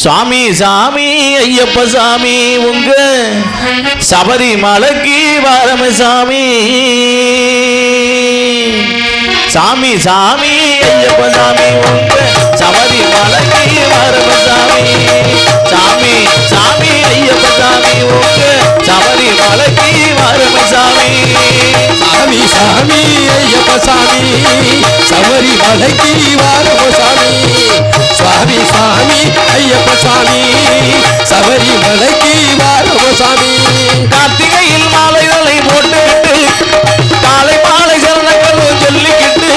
சுவாமி சாமி ஐயப்ப சாமி உங்க சபரிமலைக்கு வாரம சாமி. சாமி சாமி ஐயப்ப சாமி உங்க சபரிமலைக்கு வாரம சாமி. சாமி சாமி ஐயப்ப சாமி உங்க சபரிமலைக்கு வாரம சாமி. சாமி சாமி ஐயப்ப சாமி சபரிமலைக்கு வாரம சாமி. சுவாமி சாமி ஐயப்ப சாமி சபரிமலைக்கு வாரம சாமி. கார்த்திகையில் மாலைகளை போட்டுக்கிட்டு காலை மாலை சரணங்களும் சொல்லிக்கிட்டு,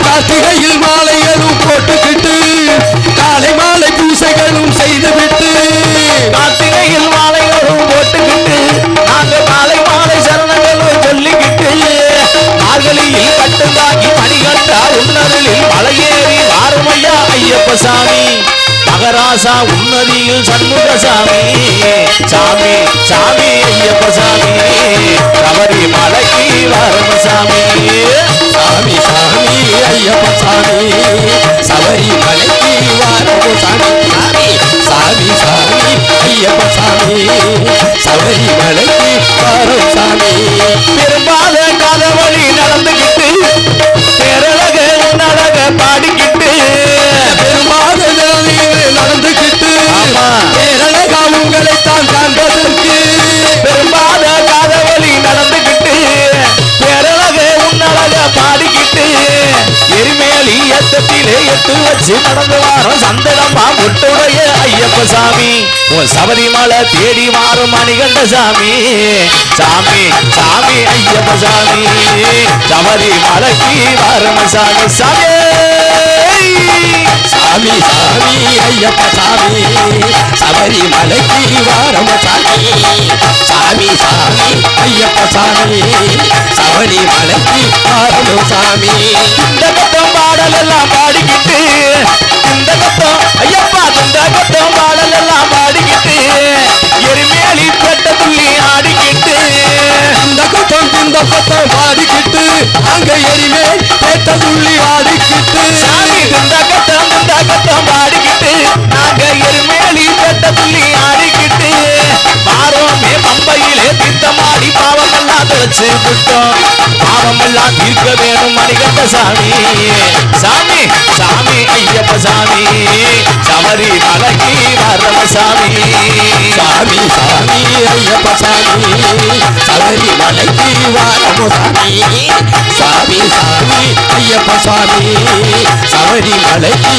கார்த்திகையில் மாலைகளும் போட்டுக்கிட்டு காலை மாலை பூசைகளும் செய்துவிட்டு, கார்த்திகையில் மாலைகளும் போட்டுக்கிட்டு நாங்க காலை மாலை சரணங்களும் சொல்லிக்கிட்டு, மார்கழியில் கட்டுந்தாக்கி மணிகண்டா உன்னருளில் மலையேறி வாருமையா ஐயப்ப சாமி. மகராசா உன்னதியில் சண்முக சாமி. சாமி சாமி ஐயப்ப சாமி சபரிமலைக்கு வாரம சாமி. சாமி சாமி ஐயப்ப சாமி சபரிமலைக்கு வாரம சாமி. சாமி சாமி ஐயப்ப சாமி சபரிமலைக்கு வாரம் சாமி. பெரும்பால காலவழி நடந்துகிட்டு பேரழக உன்னழக பாடிக்கிட்டு, பெரும்பால நடந்துகிட்டு பேரழகா உங்களைத்தான் காண்பதற்கு, பெரும்பால காலவழி நடந்துகிட்டு பேரழக உன்னழக பாடிக்கிட்டு, எரிமேலி ஏத்தத்திலே எட்டு வச்சு நடந்து வாரம் சந்தனமா முட்டுடைய ஐயப்ப சாமி. உன் சபரிமலை தேடி வாரும் மணிகண்ட சாமி. சாமி சாமி ஐயப்ப சாமி சபரிமலைக்கு வாரம சாமி. சாமி சாமி சாமி ஐயப்ப சாமி சபரிமலைக்கு வாரம சாமி. சாமி சாமி ஐயப்ப சாமி சபரிமலைக்கு வாரம சாமி. இந்த கட்டம் பாடல் எல்லாம் பாடிக்கிட்டு, இந்த கட்டம் ஐயப்பா இந்த கட்டம் பாடல் எல்லாம் பாடிக்கிட்டு, எரிமேலி பெட்ட துள்ளி ஆடிக்கிட்டு, இந்த கொத்தம் பாடிக்கிட்டு அங்க எரிமேல் பேட்ட துள்ளி ஆடிக்கிட்டு, சாமி இந்த கட்டம் பாடிக்கிட்டு நாங்க எரிமேலி பெட்ட துள்ளி ஆடிக்கிட்டு, வாரோமே பம்பையிலே தீர்த்தமாடி பாவமெல்லாம் தொலைச்சு விட்டோம். பாவமெல்லாம் தீர்க்க வேணும் மணிகண்ட சாமி. சாமி சாமி ஐயப்ப சாமி சபரிமலைக்கு வாரம சாமி. சாமி சாமி ஐயப்ப சாமி சபரிமலைக்கு வாரம சாமி. சாமி சாமி ஐயப்ப சாமி சபரிமலைக்கு